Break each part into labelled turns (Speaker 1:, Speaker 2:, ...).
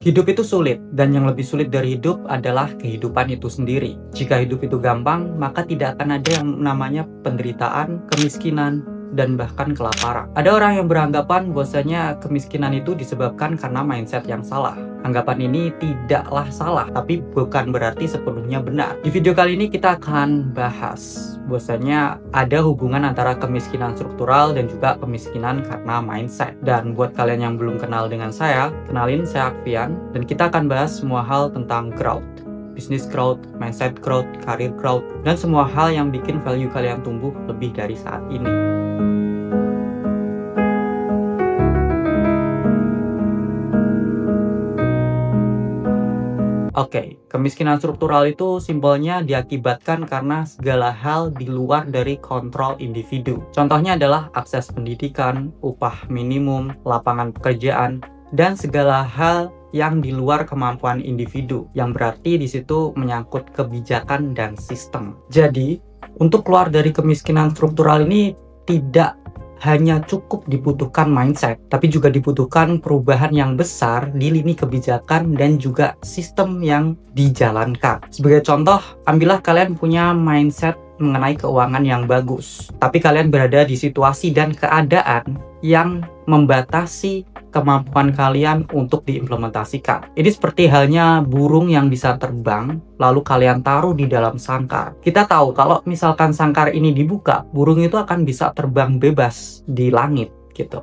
Speaker 1: Hidup itu sulit, dan yang lebih sulit dari hidup adalah kehidupan itu sendiri. Jika hidup itu gampang, maka tidak akan ada yang namanya penderitaan, kemiskinan, dan bahkan kelaparan. Ada orang yang beranggapan bahwasanya kemiskinan itu disebabkan karena mindset yang salah. Anggapan ini tidaklah salah, tapi bukan berarti sepenuhnya benar. Di video kali ini kita akan bahas bahwasanya ada hubungan antara kemiskinan struktural dan juga kemiskinan karena mindset. Dan buat kalian yang belum kenal dengan saya, kenalin saya Akvian, dan kita akan bahas semua hal tentang growth. Bisnis growth, mindset growth, career growth, dan semua hal yang bikin value kalian tumbuh lebih dari saat ini. Oke, kemiskinan struktural itu simpelnya diakibatkan karena segala hal di luar dari kontrol individu. Contohnya adalah akses pendidikan, upah minimum, lapangan pekerjaan, dan segala hal yang di luar kemampuan individu, yang berarti di situ menyangkut kebijakan dan sistem. Jadi, untuk keluar dari kemiskinan struktural ini tidak hanya cukup dibutuhkan mindset, tapi juga dibutuhkan perubahan yang besar di lini kebijakan dan juga sistem yang dijalankan. Sebagai contoh, ambillah kalian punya mindset mengenai keuangan yang bagus, tapi kalian berada di situasi dan keadaan yang membatasi kemampuan kalian untuk diimplementasikan. Ini seperti halnya burung yang bisa terbang, lalu kalian taruh di dalam sangkar. Kita tahu kalau misalkan sangkar ini dibuka, burung itu akan bisa terbang bebas di langit gitu.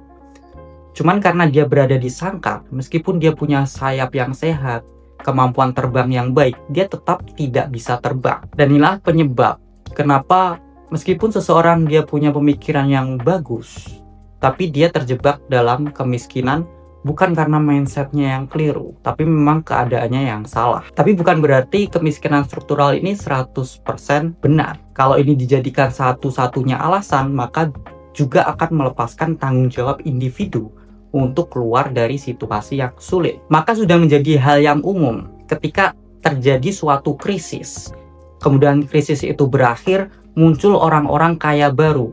Speaker 1: Cuman karena dia berada di sangkar, meskipun dia punya sayap yang sehat, kemampuan terbang yang baik, dia tetap tidak bisa terbang. Dan inilah penyebab kenapa meskipun seseorang dia punya pemikiran yang bagus, tapi dia terjebak dalam kemiskinan bukan karena mindsetnya yang keliru, tapi memang keadaannya yang salah. Tapi bukan berarti kemiskinan struktural ini 100% benar. Kalau ini dijadikan satu-satunya alasan, maka juga akan melepaskan tanggung jawab individu untuk keluar dari situasi yang sulit. Maka sudah menjadi hal yang umum ketika terjadi suatu krisis, kemudian krisis itu berakhir, muncul orang-orang kaya baru,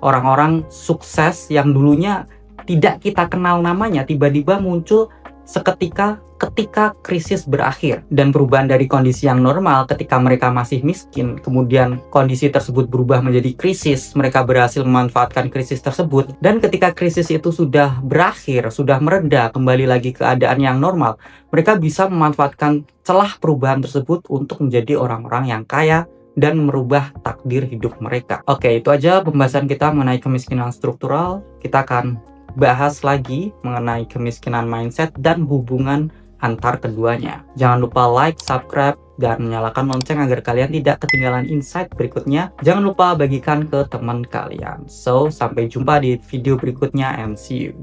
Speaker 1: orang-orang sukses yang dulunya tidak kita kenal namanya, tiba-tiba muncul seketika ketika krisis berakhir. Dan perubahan dari kondisi yang normal ketika mereka masih miskin, kemudian kondisi tersebut berubah menjadi krisis, mereka berhasil memanfaatkan krisis tersebut, dan ketika krisis itu sudah berakhir, sudah mereda, kembali lagi keadaan yang normal, mereka bisa memanfaatkan celah perubahan tersebut untuk menjadi orang-orang yang kaya dan merubah takdir hidup mereka. Oke, itu aja pembahasan kita mengenai kemiskinan struktural. Kita akan bahas lagi mengenai kemiskinan mindset dan hubungan antar keduanya. Jangan lupa like, subscribe, dan nyalakan lonceng agar kalian tidak ketinggalan insight berikutnya. Jangan lupa bagikan ke teman kalian. So, sampai jumpa di video berikutnya and see you.